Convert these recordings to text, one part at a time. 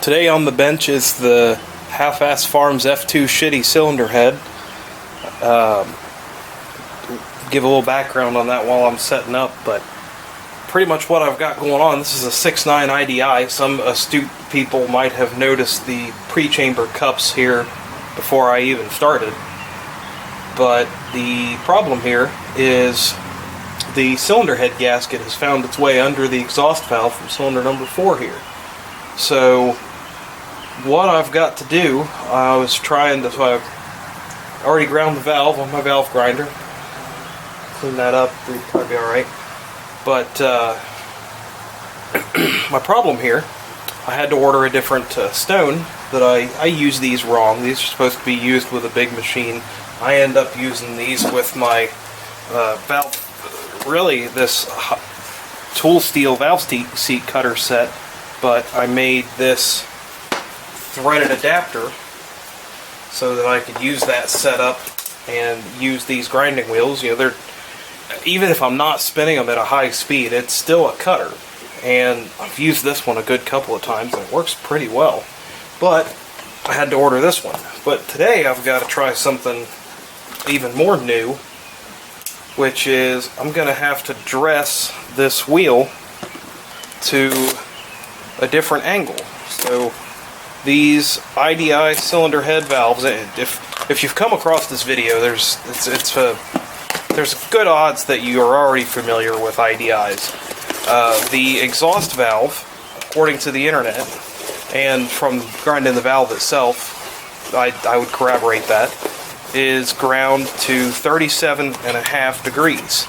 Today on the bench is the Half-Ass Farms F2 shitty cylinder head. Give a little background on that while I'm setting up, but pretty much what I've got going on. This is a 6.9 IDI. Some astute people might have noticed the pre-chamber cups here before I even started. But the problem here is the cylinder head gasket has found its way under the exhaust valve from cylinder number 4 here. So what I've got to do, I was trying to, so I've already ground the valve on my valve grinder. Clean that up, it'll probably be alright. But my problem here, I had to order a different stone that I use these wrong. These are supposed to be used with a big machine. I end up using these with my valve, really this tool steel valve seat cutter set, but I made this threaded adapter so that I could use that setup and use these grinding wheels. You know, they're, even if I'm not spinning them at a high speed, it's still a cutter. And I've used this one a good couple of times and it works pretty well. But I had to order this one. But today I've got to try something even more new, which is I'm going to have to dress this wheel to a different angle. So these IDI cylinder head valves, if you've come across this video, there's good odds that you are already familiar with IDIs. The exhaust valve, according to the internet, and from grinding the valve itself, I would corroborate that, is ground to 37.5 degrees.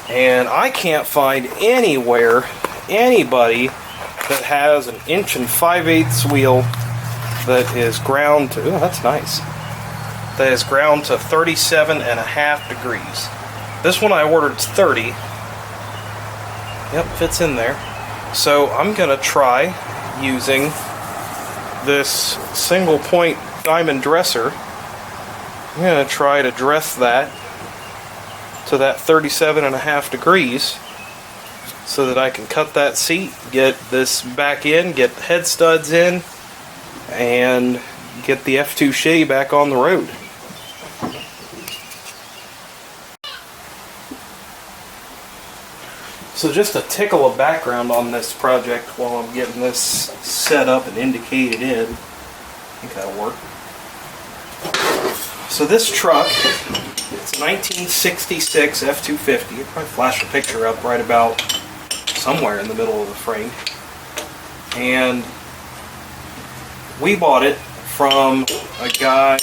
And I can't find anywhere anybody that has an 1 5/8" wheel that is ground to, oh, that's nice, that is ground to 37.5 degrees. This one I ordered 30. Yep, fits in there. So I'm gonna try using this single point diamond dresser. I'm gonna try to dress that to that 37.5 degrees so that I can cut that seat, get this back in, get the head studs in, and get the F2 shitty back on the road. So just a tickle of background on this project while I'm getting this set up and indicated in. I think that'll work. So this truck, it's a 1966 F250. I'll probably flash a picture up right about somewhere in the middle of the frame. And we bought it from a guy,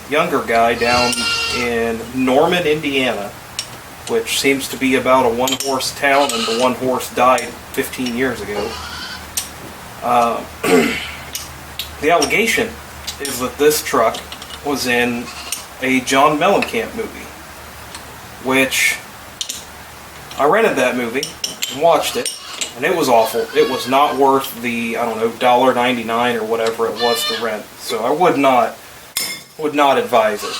younger guy down in Norman, Indiana, which seems to be about a one-horse town, and the one horse died 15 years ago. The allegation is that this truck was in a John Mellencamp movie, which I rented that movie and watched it, and it was awful. It was not worth the, I don't know, $1.99 or whatever it was to rent. So I would not advise it.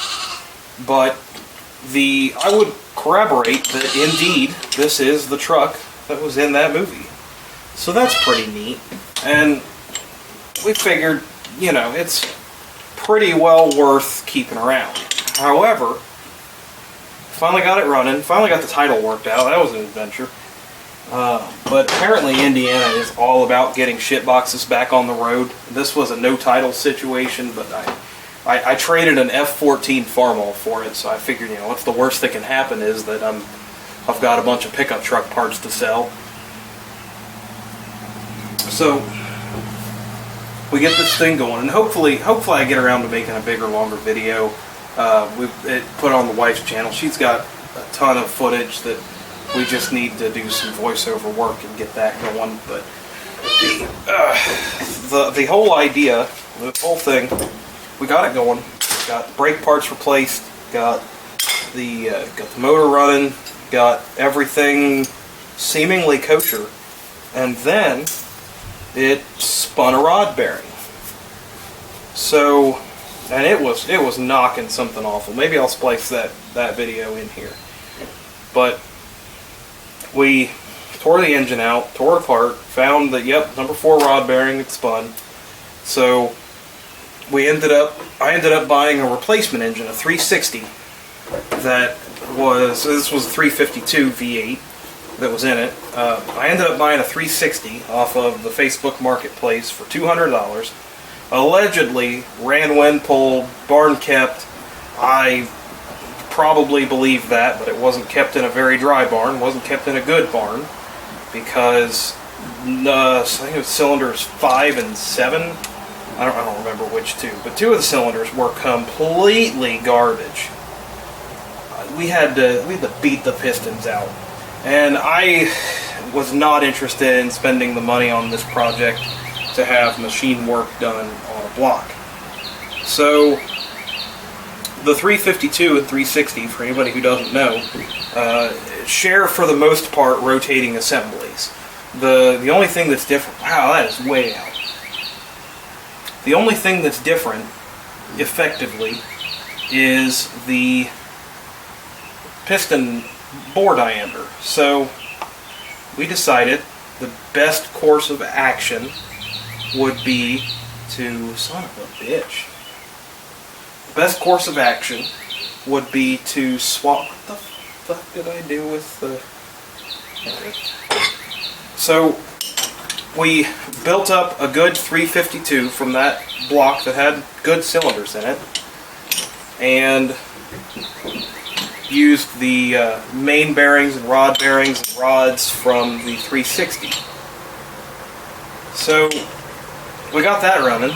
But I would corroborate that indeed this is the truck that was in that movie. So that's pretty neat. And we figured, you know, it's pretty well worth keeping around. However, finally got it running, finally got the title worked out. That was an adventure. But apparently Indiana is all about getting shit boxes back on the road. This was a no title situation, but I traded an F14 Farmall for it, so I figured, you know, what's the worst that can happen is that I've got a bunch of pickup truck parts to sell. So we get this thing going, and hopefully I get around to making a bigger, longer video. We've put it on the wife's channel. She's got a ton of footage that we just need to do some voiceover work and get that going. But the whole idea, the whole thing, we got it going. Got brake parts replaced. Got the motor running. Got everything seemingly kosher, and then it spun a rod bearing. So, and it was knocking something awful. Maybe I'll splice that video in here. But we tore the engine out, tore it apart, found that, yep, number 4 rod bearing had spun, So I ended up buying a replacement engine, a 360. This was a 352 V8 that was in it. I ended up buying a 360 off of the Facebook Marketplace for $200. Allegedly ran when pulled, barn kept. I probably believe that, but it wasn't kept in a very dry barn, wasn't kept in a good barn, because I think it was cylinders 5 and 7. I don't remember which two, but 2 of the cylinders were completely garbage. We had to beat the pistons out, and I was not interested in spending the money on this project to have machine work done on a block. So the 352 and 360, for anybody who doesn't know, share for the most part rotating assemblies. The only thing that's different, wow, that is way out. The only thing that's different, effectively, is the piston bore diameter. So we decided the best course of action would be to, son of a bitch. Best course of action would be to swap. What the fuck did I do with the... So we built up a good 352 from that block that had good cylinders in it, and used the main bearings and rod bearings and rods from the 360. So we got that running.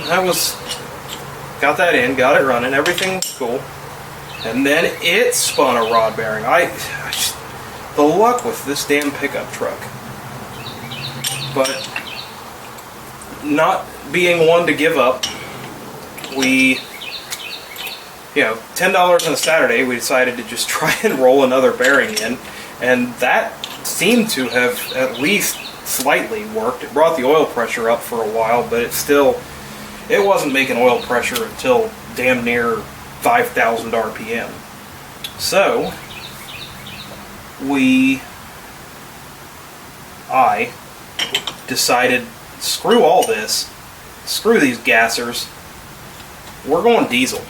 Got that in, got it running, everything was cool. And then it spun a rod bearing. The luck with this damn pickup truck. But not being one to give up, we, $10 on a Saturday, we decided to just try and roll another bearing in, and that seemed to have at least slightly worked. It brought the oil pressure up for a while, but it wasn't making oil pressure until damn near 5,000 RPM. So I decided, screw all this, screw these gassers, we're going diesel.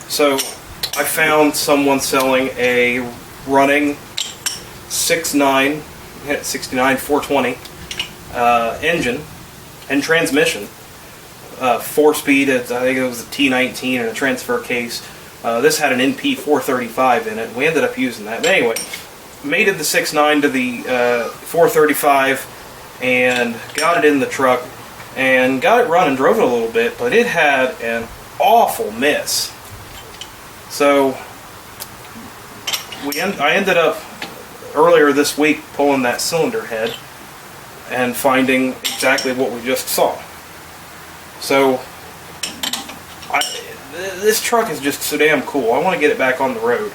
So I found someone selling a running 6.9, 69 420 engine and transmission, 4-speed. I think it was a T19 and a transfer case. This had an NP 435 in it. We ended up using that. But anyway, mated the 6.9 to the 435 and got it in the truck and got it running, drove it a little bit, but it had an awful miss. So I ended up earlier this week pulling that cylinder head and finding exactly what we just saw. So this truck is just so damn cool. I want to get it back on the road,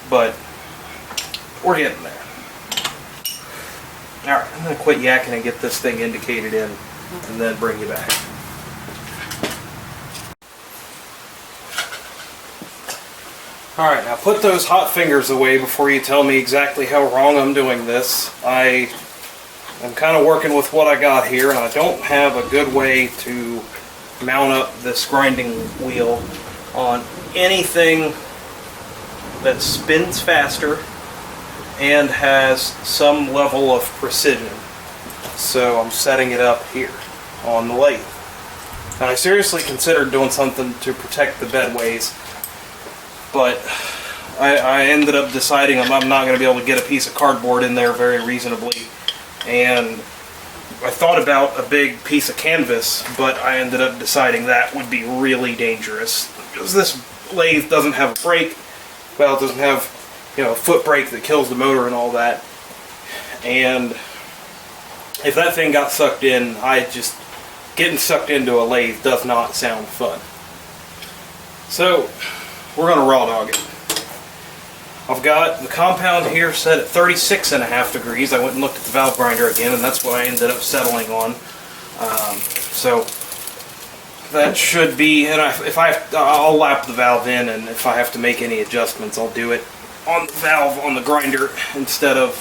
but we're getting there. Alright, I'm going to quit yakking and get this thing indicated in and then bring you back. Alright, now put those hot fingers away before you tell me exactly how wrong I'm doing this. I'm kind of working with what I got here, and I don't have a good way to mount up this grinding wheel on anything that spins faster and has some level of precision. So I'm setting it up here on the lathe. And I seriously considered doing something to protect the bedways, but I ended up deciding I'm not going to be able to get a piece of cardboard in there very reasonably. And I thought about a big piece of canvas, but I ended up deciding that would be really dangerous, because this lathe doesn't have a brake. Well, it doesn't have, a foot brake that kills the motor and all that. And if that thing got sucked in, getting sucked into a lathe does not sound fun. So we're going to raw dog it. I've got the compound here set at 36.5 degrees. I went and looked at the valve grinder again, and that's what I ended up settling on. So that should be, and I'll lap the valve in, and if I have to make any adjustments, I'll do it on the valve on the grinder instead of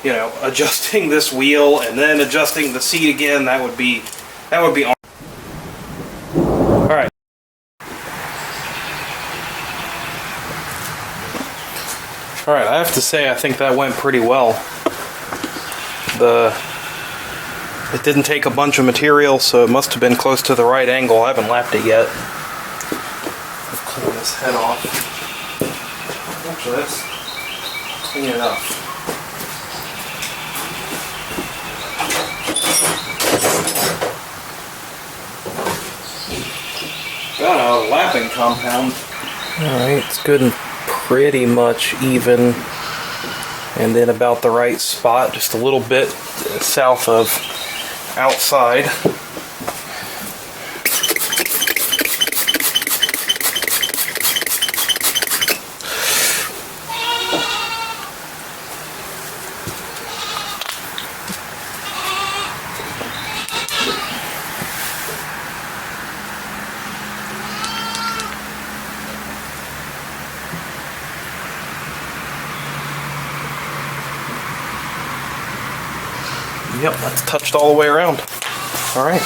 you know, adjusting this wheel and then adjusting the seat again, that would be all right. All right, I have to say I think that went pretty well. It didn't take a bunch of material, so it must have been close to the right angle. I haven't lapped it yet. I'll clean this head off. Actually, that's clean enough. Got a lapping compound. Alright, it's good and pretty much even. And then about the right spot, just a little bit south of outside. Yep, that's touched all the way around. All right.